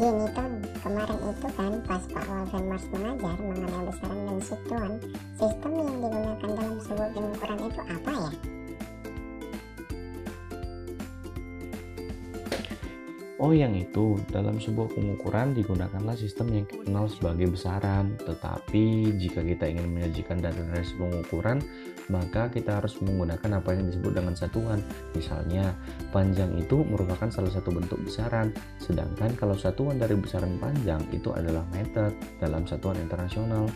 Gini Ton, kemarin itu kan pas Pak Wolfgang Mars mengajar mengenai besaran dan satuan, sistem yang digunakan dalam sebuah pengukuran itu apa ya? Oh, yang itu, dalam sebuah pengukuran digunakanlah sistem yang dikenal sebagai besaran. Tetapi jika kita ingin menyajikan data dari sebuah pengukuran, maka kita harus menggunakan apa yang disebut dengan satuan. Misalnya, panjang itu merupakan salah satu bentuk besaran. Sedangkan kalau satuan dari besaran panjang itu adalah meter dalam satuan internasional.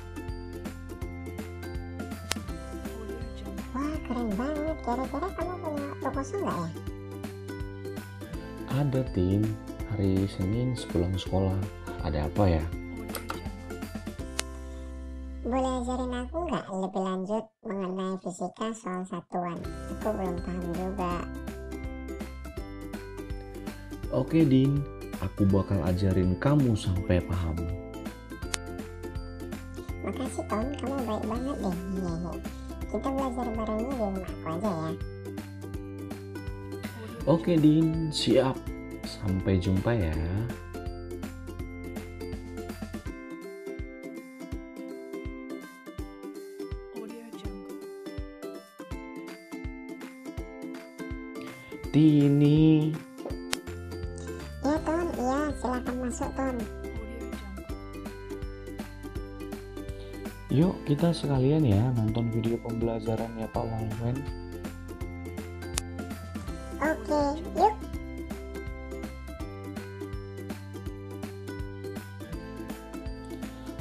Wah, keren banget. Kira-kira kamu punya waktu kosong nggak ya? Ada tim, hari Senin sepulang sekolah. Ada apa ya? Boleh ajarin aku nggak lebih lanjut mengenai fisika soal satuan? Aku belum paham juga. Oke Din, aku bakal ajarin kamu sampai paham. Makasih Ton, kamu baik banget deh. Hehehe. Kita belajar barengnya di rumah aku aja ya. Oke Din, siap. Sampai jumpa ya. Tini. Iya Ton, iya silakan masuk Ton. Yuk kita sekalian ya nonton video pembelajarannya Pak Walwen. Oke, yuk.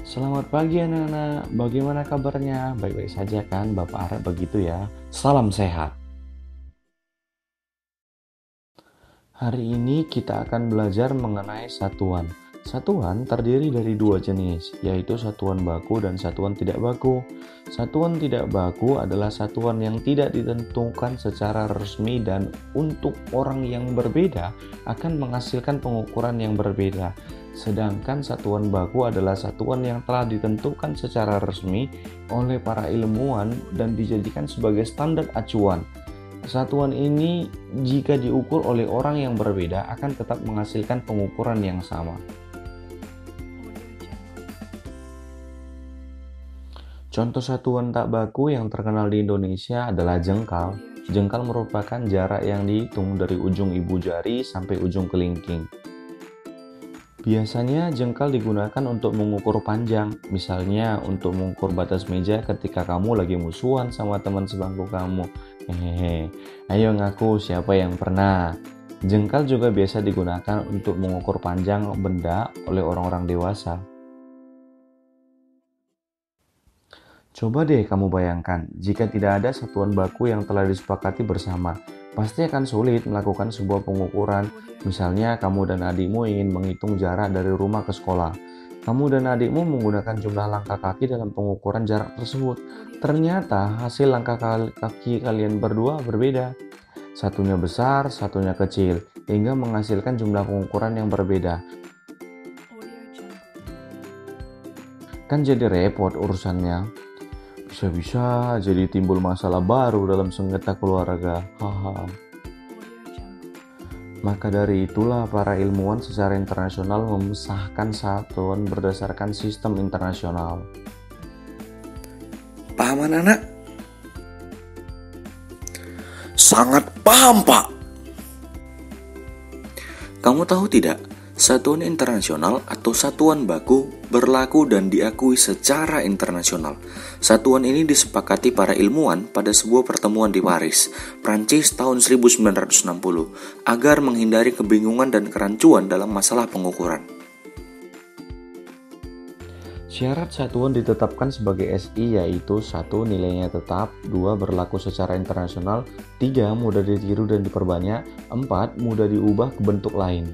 Selamat pagi anak-anak, bagaimana kabarnya? Baik-baik saja kan? Bapak harap begitu ya. Salam sehat. Hari ini kita akan belajar mengenai satuan. Satuan terdiri dari dua jenis, yaitu satuan baku dan satuan tidak baku. Satuan tidak baku adalah satuan yang tidak ditentukan secara resmi dan untuk orang yang berbeda akan menghasilkan pengukuran yang berbeda. Sedangkan satuan baku adalah satuan yang telah ditentukan secara resmi oleh para ilmuwan dan dijadikan sebagai standar acuan. Satuan ini jika diukur oleh orang yang berbeda akan tetap menghasilkan pengukuran yang sama. Contoh satuan tak baku yang terkenal di Indonesia adalah jengkal. Jengkal merupakan jarak yang dihitung dari ujung ibu jari sampai ujung kelingking. Biasanya jengkal digunakan untuk mengukur panjang, misalnya untuk mengukur batas meja ketika kamu lagi musuhan sama teman sebangku kamu. Hehehe, ayo ngaku siapa yang pernah. Jengkal juga biasa digunakan untuk mengukur panjang benda oleh orang-orang dewasa. Coba deh kamu bayangkan, jika tidak ada satuan baku yang telah disepakati bersama, pasti akan sulit melakukan sebuah pengukuran. Misalnya kamu dan adikmu ingin menghitung jarak dari rumah ke sekolah. Kamu dan adikmu menggunakan jumlah langkah kaki dalam pengukuran jarak tersebut. Ternyata hasil langkah kaki kalian berdua berbeda. Satunya besar, satunya kecil, hingga menghasilkan jumlah pengukuran yang berbeda. Kan jadi repot urusannya. Bisa-bisa jadi timbul masalah baru dalam sengketa keluarga. Haha. Maka dari itulah para ilmuwan secara internasional memisahkan satuan berdasarkan sistem internasional. Paham anak-anak? Sangat paham, Pak. Kamu tahu tidak, satuan internasional atau satuan baku berlaku dan diakui secara internasional. Satuan ini disepakati para ilmuwan pada sebuah pertemuan di Paris, Prancis tahun 1960 agar menghindari kebingungan dan kerancuan dalam masalah pengukuran. Syarat satuan ditetapkan sebagai SI yaitu 1. Nilainya tetap, 2. Berlaku secara internasional, 3. Mudah ditiru dan diperbanyak, 4. Mudah diubah ke bentuk lain.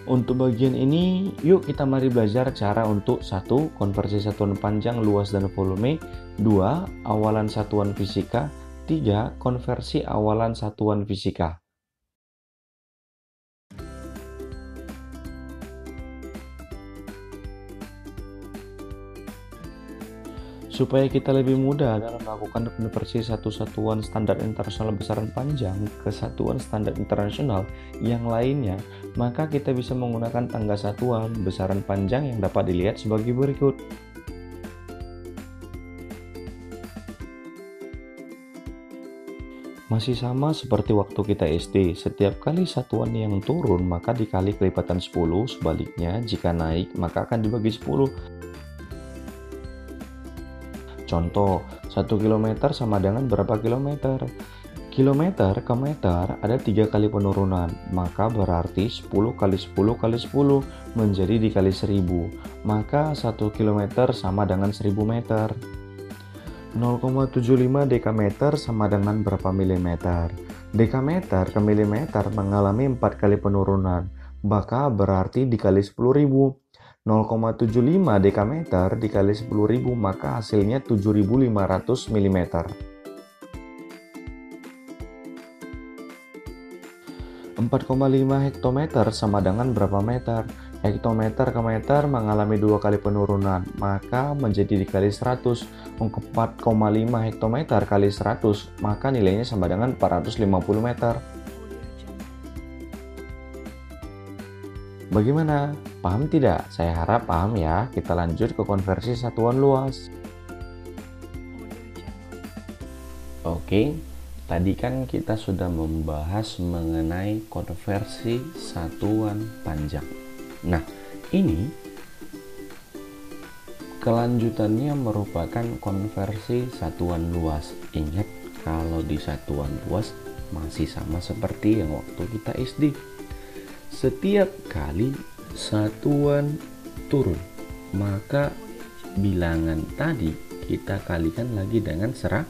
Untuk bagian ini, yuk kita mari belajar cara untuk 1. Konversi satuan panjang, luas, dan volume, 2. Awalan satuan fisika, 3. Konversi awalan satuan fisika. Supaya kita lebih mudah dalam melakukan konversi satu satuan standar internasional besaran panjang ke satuan standar internasional yang lainnya, maka kita bisa menggunakan tangga satuan besaran panjang yang dapat dilihat sebagai berikut. Masih sama seperti waktu kita SD, setiap kali satuan yang turun maka dikali kelipatan 10, sebaliknya jika naik maka akan dibagi 10. Contoh, 1 km sama dengan berapa kilometer? Kilometer ke meter ada 3 kali penurunan, maka berarti 10 kali 10 kali 10 menjadi dikali 1000, maka 1 km sama dengan 1000 meter. 0,75 dekameter sama dengan berapa milimeter? Dekameter ke milimeter mengalami 4 kali penurunan, maka berarti dikali 10.000. 0,75 dekameter dikali 10.000 maka hasilnya 7.500 mm. 4,5 hektometer sama dengan berapa meter? Hektometer ke meter mengalami 2 kali penurunan, maka menjadi dikali 100. 4,5 hektometer kali 100, maka nilainya sama dengan 450 meter. Bagaimana? Paham tidak? Saya harap paham ya. Kita lanjut ke konversi satuan luas. Oke, tadi kan kita sudah membahas mengenai konversi satuan panjang. Nah, ini kelanjutannya merupakan konversi satuan luas. Ingat, kalau di satuan luas masih sama seperti yang waktu kita SD. Setiap kali satuan turun, maka bilangan tadi kita kalikan lagi dengan 100.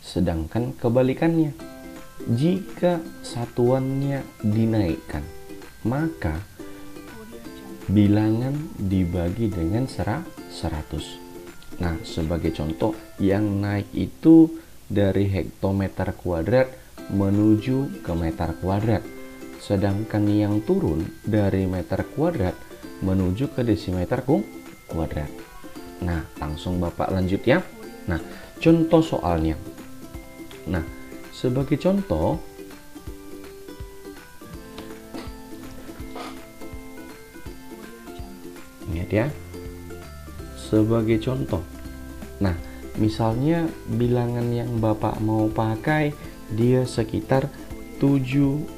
Sedangkan kebalikannya, jika satuannya dinaikkan, maka bilangan dibagi dengan 100. Nah, sebagai contoh, yang naik itu dari hektometer kuadrat menuju ke meter kuadrat. Sedangkan yang turun dari meter kuadrat menuju ke desimeter kuadrat. Nah, langsung Bapak lanjut ya. Nah, contoh soalnya. Nah, sebagai contoh, ingat ya, sebagai contoh. Nah, misalnya bilangan yang Bapak mau pakai dia sekitar 78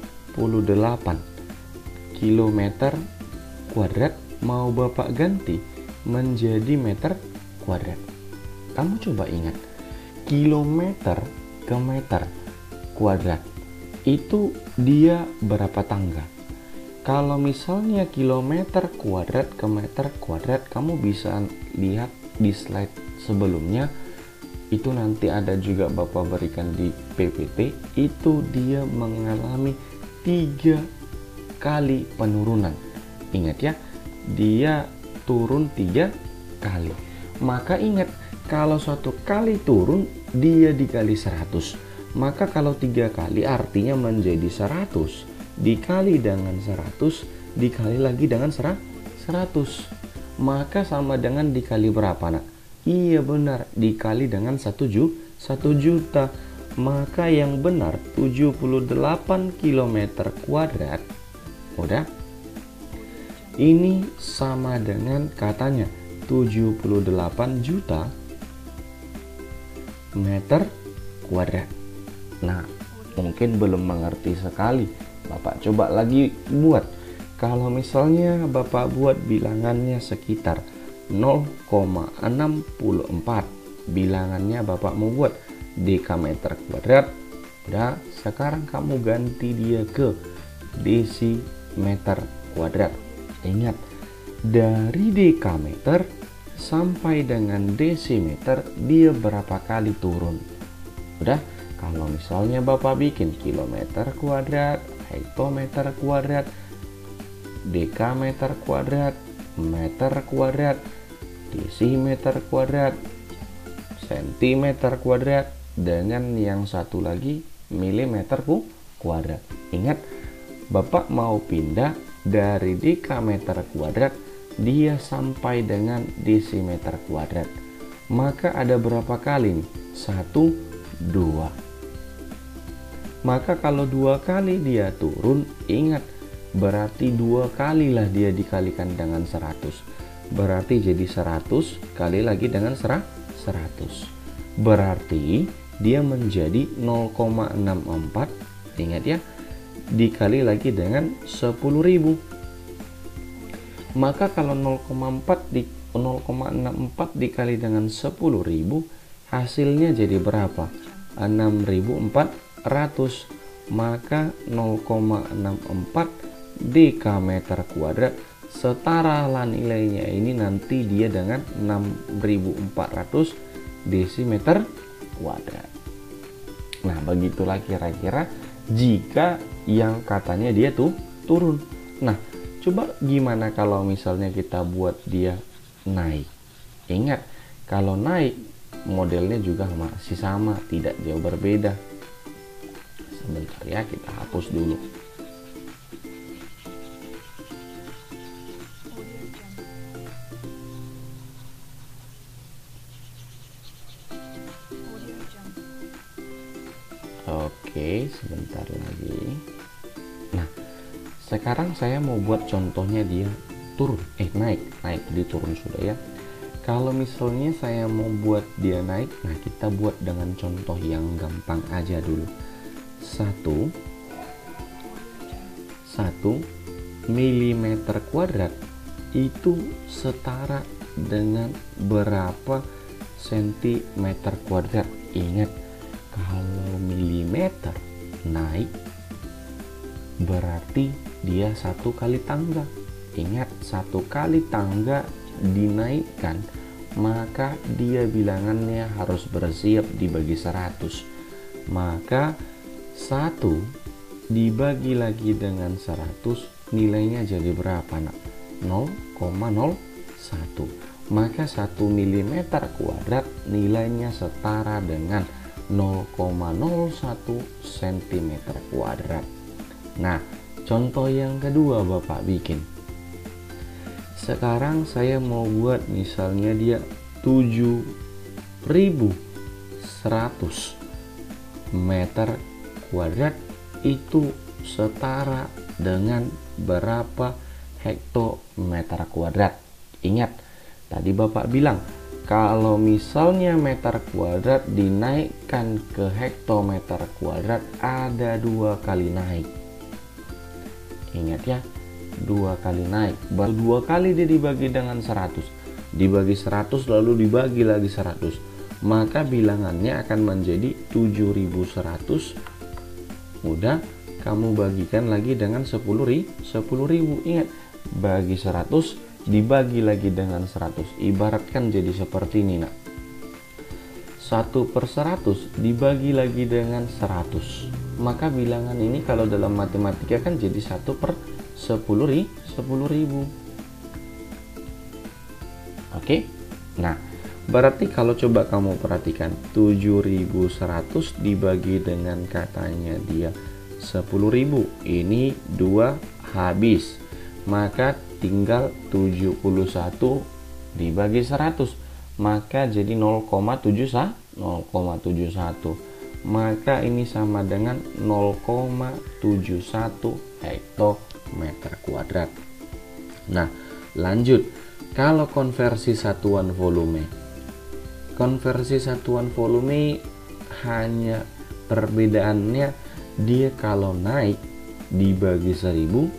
km kuadrat, mau Bapak ganti menjadi meter kuadrat. Kamu coba ingat, kilometer ke meter kuadrat itu dia berapa tangga? Kalau misalnya kilometer kuadrat ke meter kuadrat, kamu bisa lihat di slide sebelumnya, itu nanti ada juga Bapak berikan di PPT, itu dia mengalami 3 kali penurunan. Ingat ya, dia turun 3 kali. Maka ingat, kalau 1 kali turun dia dikali 100, maka kalau 3 kali artinya menjadi 100 dikali dengan 100 dikali lagi dengan 100, maka sama dengan dikali berapa nak? Iya benar, dikali dengan 1 juta. Maka yang benar 78 km kuadrat. Udah? Ini sama dengan katanya 78 juta meter kuadrat. Nah, mungkin belum mengerti sekali. Bapak coba lagi buat. Kalau misalnya Bapak buat bilangannya sekitar 0,64, bilangannya Bapak mau buat dekameter kuadrat. Udah, sekarang kamu ganti dia ke desimeter kuadrat. Ingat, dari dekameter sampai dengan desimeter dia berapa kali turun. Udah, kalau misalnya Bapak bikin kilometer kuadrat, hektometer kuadrat, dekameter kuadrat, meter kuadrat, desimeter kuadrat, sentimeter kuadrat, dengan yang satu lagi milimeter kuadrat. Ingat, Bapak mau pindah dari dekameter kuadrat dia sampai dengan desimeter kuadrat. Maka ada berapa kali nih? 1, 2. Maka kalau 2 kali dia turun, ingat berarti 2 kalilah dia dikalikan dengan 100. Berarti jadi 100 kali lagi dengan 100. Berarti dia menjadi 0,64, ingat ya, dikali lagi dengan 10.000. Maka kalau 0,64 dikali dengan 10.000, hasilnya jadi berapa? 6.400. Maka 0,64 dekameter kuadrat setara lah nilainya ini nanti dia dengan 6.400 desimeter kuadrat. Nah, begitulah kira-kira jika yang katanya dia tuh turun. Nah, coba gimana kalau misalnya kita buat dia naik? Ingat, kalau naik modelnya juga masih sama, tidak jauh berbeda. Sebentar ya, kita hapus dulu. Oke, sebentar lagi. Nah, sekarang saya mau buat contohnya dia turun, naik, jadi turun sudah ya. Kalau misalnya saya mau buat dia naik, nah kita buat dengan contoh yang gampang aja dulu. 1 milimeter kuadrat itu setara dengan berapa sentimeter kuadrat? Ingat, kalau milimeter naik berarti dia 1 kali tangga. Ingat, 1 kali tangga dinaikkan, maka dia bilangannya harus bersiap dibagi 100. Maka 1 dibagi lagi dengan 100, nilainya jadi berapa nak? 0,01. Maka 1 mm kuadrat nilainya setara dengan 0,01 cm kuadrat. Nah, contoh yang kedua Bapak bikin. Sekarang saya mau buat misalnya dia 7.100 meter kuadrat itu setara dengan berapa hektometer kuadrat? Ingat, tadi Bapak bilang kalau misalnya meter kuadrat dinaikkan ke hektometer kuadrat ada 2 kali naik. Ingat ya, 2 kali naik. Baru 2 kali dia dibagi dengan 100. Dibagi 100 lalu dibagi lagi 100. Maka bilangannya akan menjadi 7.100. Udah, kamu bagikan lagi dengan 10.000. Ingat, bagi 100 dibagi lagi dengan 100. Ibaratkan jadi seperti ini nak. 1/100 dibagi lagi dengan 100. Maka bilangan ini kalau dalam matematika kan jadi 1/10.000. Oke. Nah, berarti kalau coba kamu perhatikan 7.100 dibagi dengan katanya dia 10.000. Ini 2 habis. Maka tinggal 71 dibagi 100. Maka jadi 0,71. Maka ini sama dengan 0,71 hektometer kuadrat. Nah, lanjut. Kalau konversi satuan volume. Konversi satuan volume hanya perbedaannya dia kalau naik dibagi 1000,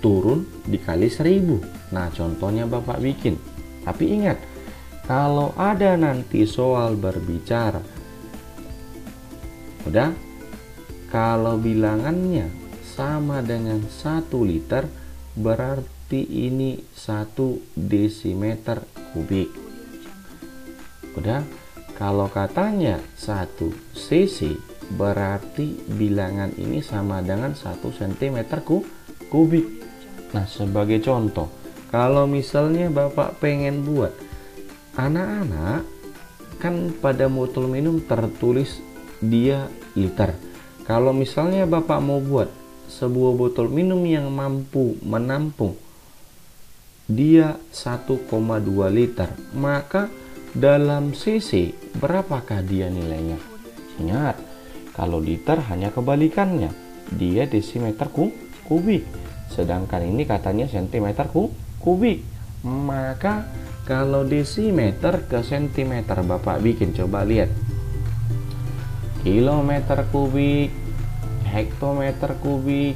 turun dikali 1000. Nah, contohnya Bapak bikin. Tapi ingat, kalau ada nanti soal berbicara, udah, kalau bilangannya sama dengan 1 liter, berarti ini 1 desimeter kubik. Udah, kalau katanya 1 cc, berarti bilangan ini sama dengan 1 cm kubik. Nah, sebagai contoh, kalau misalnya Bapak pengen buat anak-anak, kan pada botol minum tertulis dia liter. Kalau misalnya Bapak mau buat sebuah botol minum yang mampu menampung dia 1,2 liter. Maka dalam cc berapakah dia nilainya? Ingat, kalau liter hanya kebalikannya, dia desimeter kubik. Sedangkan ini katanya sentimeter kubik. Maka kalau desimeter ke sentimeter, Bapak bikin, coba lihat. Kilometer kubik, hektometer kubik,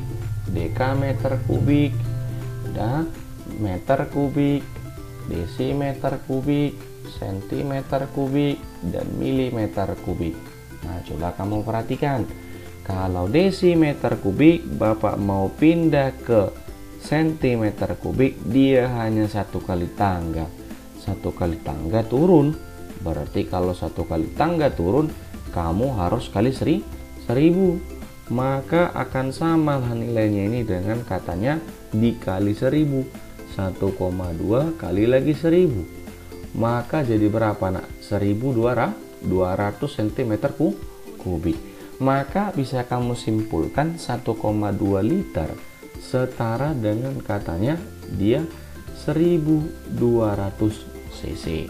dekameter kubik, dan meter kubik, desimeter kubik, sentimeter kubik, dan milimeter kubik. Nah, coba kamu perhatikan. Kalau desimeter kubik Bapak mau pindah ke sentimeter kubik, dia hanya 1 kali tangga. 1 kali tangga turun. Berarti kalau 1 kali tangga turun, kamu harus kali 1000. Maka akan sama lah nilainya ini dengan katanya dikali 1000. 1,2 kali lagi 1000. Maka jadi berapa, nak? 1200 cm kubik. Maka bisa kamu simpulkan 1,2 liter setara dengan katanya dia 1200 cc.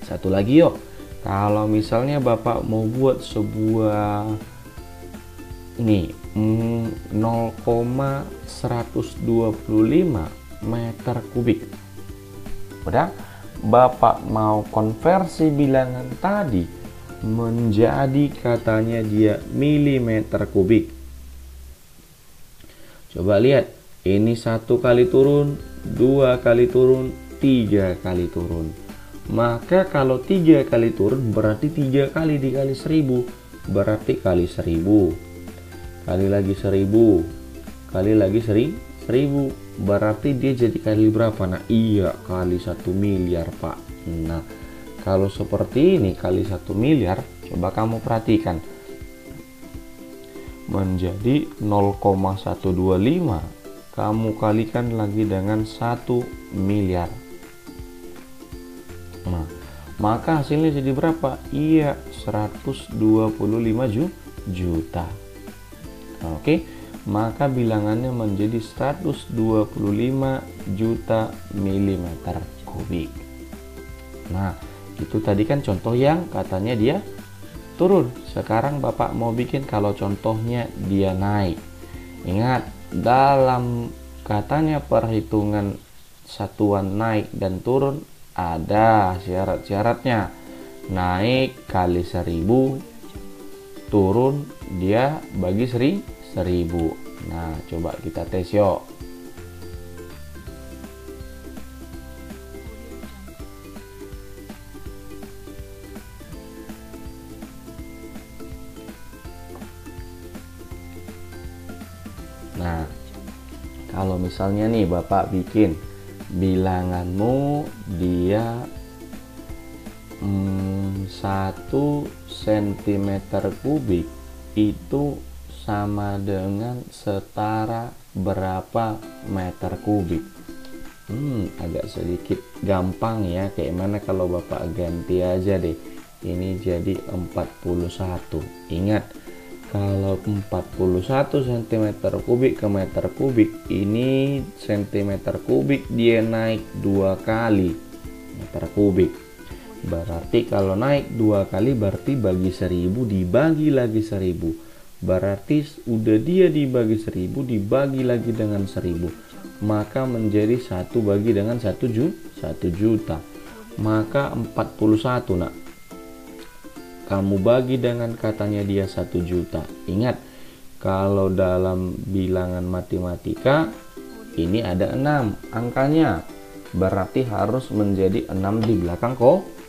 Satu lagi yuk. Kalau misalnya Bapak mau buat sebuah ini 0,125 meter kubik. Udah, Bapak mau konversi bilangan tadi menjadi katanya dia milimeter kubik. Coba lihat, ini 1 kali turun, 2 kali turun, 3 kali turun. Maka kalau 3 kali turun berarti 3 kali dikali 1000, berarti kali 1000. Kali lagi 1000, kali lagi 1000, berarti dia jadi kali berapa? Nah, iya, kali 1 miliar, Pak. Nah, kalau seperti ini kali 1 miliar, coba kamu perhatikan. Menjadi 0,125, kamu kalikan lagi dengan 1 miliar. Nah, maka hasilnya jadi berapa? Iya, 125 juta. Oke, maka bilangannya menjadi 125 juta milimeter kubik. Nah, itu tadi kan contoh yang katanya dia turun. Sekarang Bapak mau bikin kalau contohnya dia naik. Ingat, dalam katanya perhitungan satuan naik dan turun ada syarat-syaratnya. Naik kali 1000, turun dia bagi 1000. Nah, coba kita tes yuk. Nah, kalau misalnya nih Bapak bikin bilanganmu dia 1 cm kubik itu sama dengan setara berapa meter kubik. Agak sedikit gampang ya. Kayak mana kalau Bapak ganti aja deh, ini jadi 41. Ingat, kalau 41 cm kubik ke meter kubik, ini cm kubik dia naik 2 kali meter kubik. Berarti kalau naik 2 kali berarti bagi 1000 dibagi lagi 1000. Berarti udah dia dibagi 1000 dibagi lagi dengan 1000. Maka menjadi 1 bagi dengan 1 juta. Maka 41, nak. Kamu bagi dengan katanya dia 1 juta. Ingat, kalau dalam bilangan matematika ini ada 6 angkanya, berarti harus menjadi 6 di belakang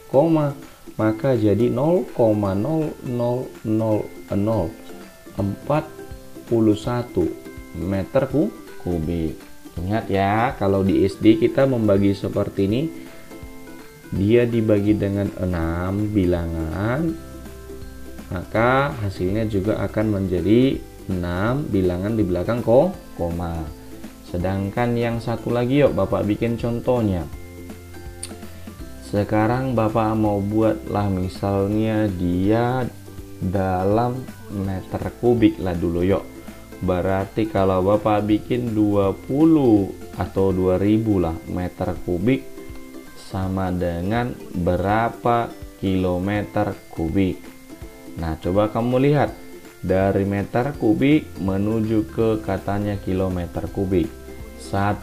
koma. Maka jadi 0,000041 meter kubik. Ingat ya, kalau di SD kita membagi seperti ini, dia dibagi dengan 6 bilangan, maka hasilnya juga akan menjadi 6 bilangan di belakang koma. Sedangkan yang satu lagi yuk Bapak bikin contohnya. Sekarang Bapak mau buatlah misalnya dia dalam meter kubik lah dulu yuk. Berarti kalau Bapak bikin 20 atau 2000 lah meter kubik sama dengan berapa kilometer kubik. Nah, coba kamu lihat dari meter kubik menuju ke katanya kilometer kubik. 1,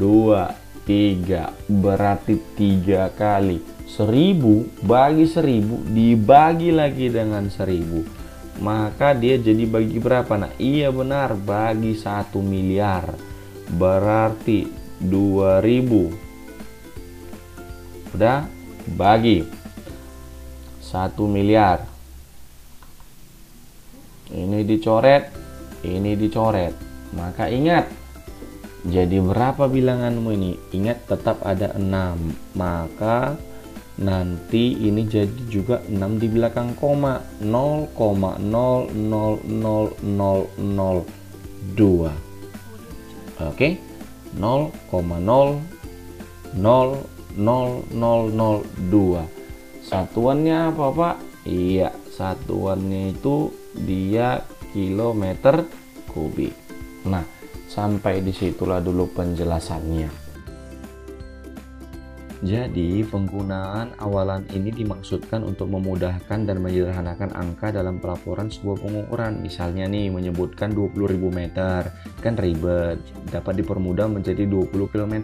2, 3, berarti 3 kali. 1000 bagi 1000 dibagi lagi dengan 1000. Maka dia jadi bagi berapa? Nah, iya benar, bagi 1 miliar. Berarti 2000. Udah? Bagi 1 miliar. Ini dicoret, ini dicoret. Maka ingat, jadi berapa bilanganmu ini? Ingat, tetap ada 6. Maka nanti ini jadi juga 6 di belakang koma. 0,000002. Oke? 0,0000002. Satuannya apa, Pak? Iya, satuannya itu dia kilometer kubik. Nah, sampai disitulah dulu penjelasannya. Jadi, penggunaan awalan ini dimaksudkan untuk memudahkan dan menyederhanakan angka dalam pelaporan sebuah pengukuran. Misalnya nih, menyebutkan 20.000 meter, kan ribet, dapat dipermudah menjadi 20 km.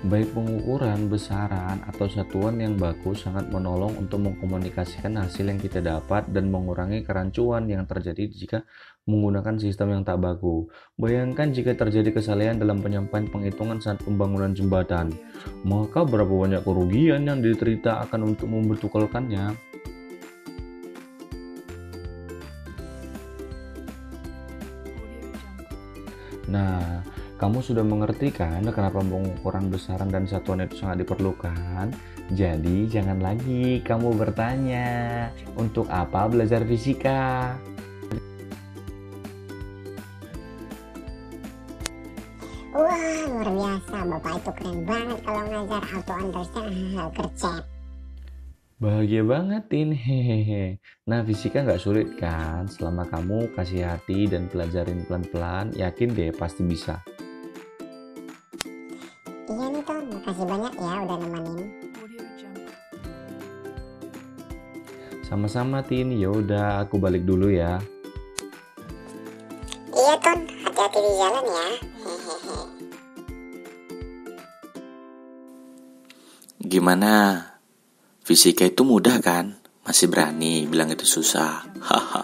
Baik pengukuran, besaran, atau satuan yang baku sangat menolong untuk mengkomunikasikan hasil yang kita dapat dan mengurangi kerancuan yang terjadi jika menggunakan sistem yang tak baku. Bayangkan jika terjadi kesalahan dalam penyampaian penghitungan saat pembangunan jembatan, maka berapa banyak kerugian yang diterita akan untuk membetulkannya. Nah, kamu sudah mengerti kan kenapa pengukuran besaran dan satuan itu sangat diperlukan? Jadi jangan lagi kamu bertanya, untuk apa belajar fisika? Wah, luar biasa. Bapak itu keren banget kalau ngajar auto understand. Gercep. Bahagia banget, Tin. Hehehe. Nah, fisika nggak sulit kan? Selama kamu kasih hati dan pelajarin pelan-pelan, yakin deh pasti bisa. Iya nih Ton, makasih banyak ya udah nemenin. Sama-sama, Tin. Yaudah, aku balik dulu ya. Iya Ton, hati-hati di jalan ya. Hehehe. Gimana? Fisika itu mudah kan? Masih berani bilang itu susah? Haha.